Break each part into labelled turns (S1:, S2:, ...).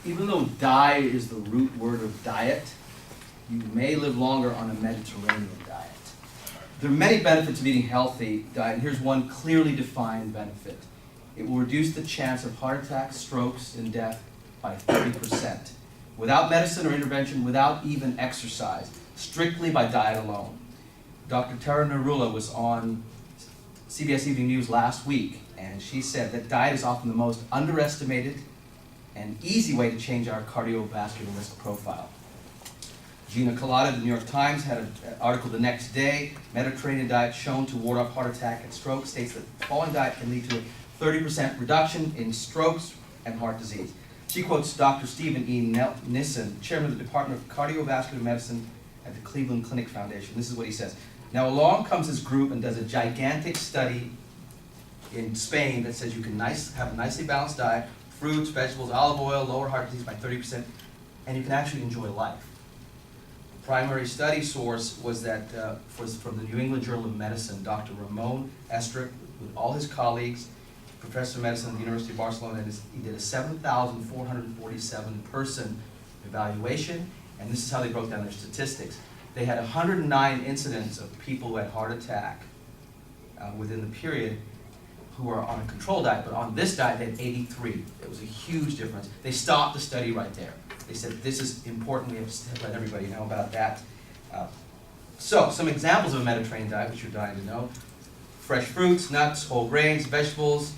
S1: even though die is the root word of diet, you may live longer on a Mediterranean diet. There are many benefits of eating healthy diet, and here's one clearly defined benefit. It will reduce the chance of heart attacks, strokes, and death by 30%. Without medicine or intervention, without even exercise, strictly by diet alone. Dr. Tara Narula was on CBS Evening News last week, and she said that diet is often the most underestimated and easy way to change our cardiovascular risk profile. Gina Collada of the New York Times had an article the next day, Mediterranean diet shown to ward off heart attack and stroke, states that the following diet can lead to a 30% reduction in strokes and heart disease. She quotes Dr. Stephen E. Nissen, chairman of the Department of Cardiovascular Medicine at the Cleveland Clinic Foundation. This is what he says. Now along comes this group and does a gigantic study in Spain that says you can have a nicely balanced diet, fruits, vegetables, olive oil, lower heart disease by 30%, and you can actually enjoy life. The primary study source was that was from the New England Journal of Medicine. Dr. Ramon Estric, with all his colleagues, professor of medicine at the University of Barcelona, he did a 7,447 person evaluation, and this is how they broke down their statistics. They had 109 incidents of people who had heart attack within the period who were on a control diet, but on this diet they had 83. It was a huge difference. They stopped the study right there. They said, this is important, we have to let everybody know about that. So, some examples of a Mediterranean diet, which you're dying to know. Fresh fruits, nuts, whole grains, vegetables,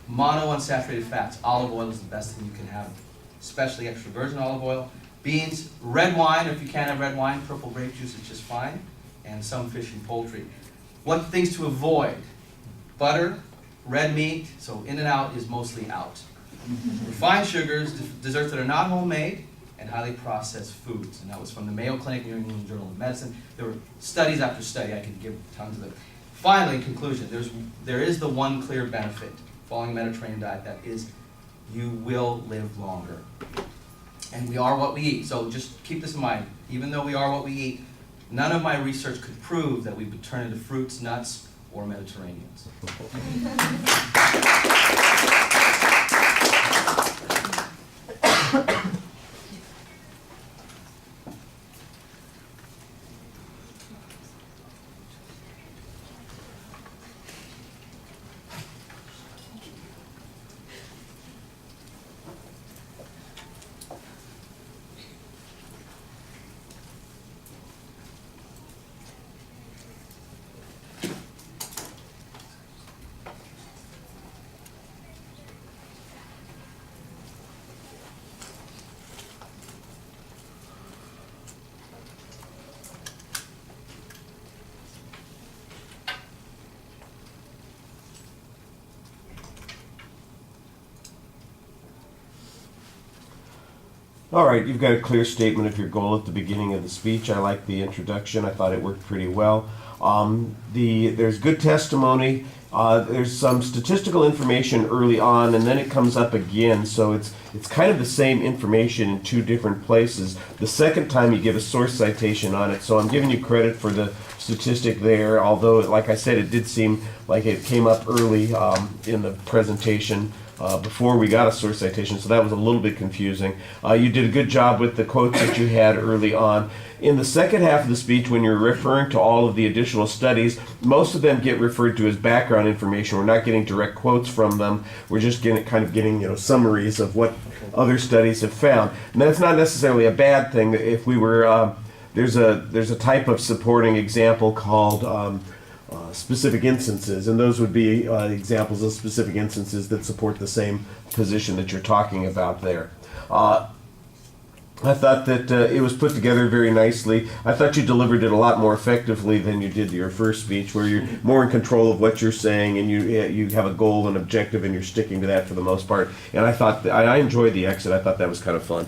S1: monounsaturated fats. Olive oil is the best thing you can have, especially extra virgin olive oil. Beans, red wine, if you can't have red wine, purple grape juice is just fine, and some fish and poultry. What things to avoid? Butter, red meat, so in and out is mostly out. Refined sugars, desserts that are not homemade, and highly processed foods. And that was from the Mayo Clinic, New England Journal of Medicine. There were studies after study, I could give tons of them. Finally, in conclusion, there is the one clear benefit following a Mediterranean diet, that is you will live longer. And we are what we eat, so just keep this in mind. Even though we are what we eat, none of my research could prove that we would turn into fruits, nuts, or Mediterraneans.
S2: All right, you've got a clear statement of your goal at the beginning of the speech. I like the introduction. I thought it worked pretty well. There's good testimony. There's some statistical information early on, and then it comes up again. So it's kind of the same information in two different places. The second time you give a source citation on it, so I'm giving you credit for the statistic there, although, like I said, it did seem like it came up early in the presentation. Before we got a source citation, so that was a little bit confusing. You did a good job with the quotes that you had early on. In the second half of the speech, when you're referring to all of the additional studies, most of them get referred to as background information. We're not getting direct quotes from them. We're just getting summaries of what other studies have found. And that's not necessarily a bad thing. If we were, there's a type of supporting example called specific instances, and those would be examples of specific instances that support the same position that you're talking about there. I thought that it was put together very nicely. I thought you delivered it a lot more effectively than you did your first speech, where you're more in control of what you're saying, and you have a goal and objective, and you're sticking to that for the most part. And I thought I enjoyed the exit. I thought that was kind of fun.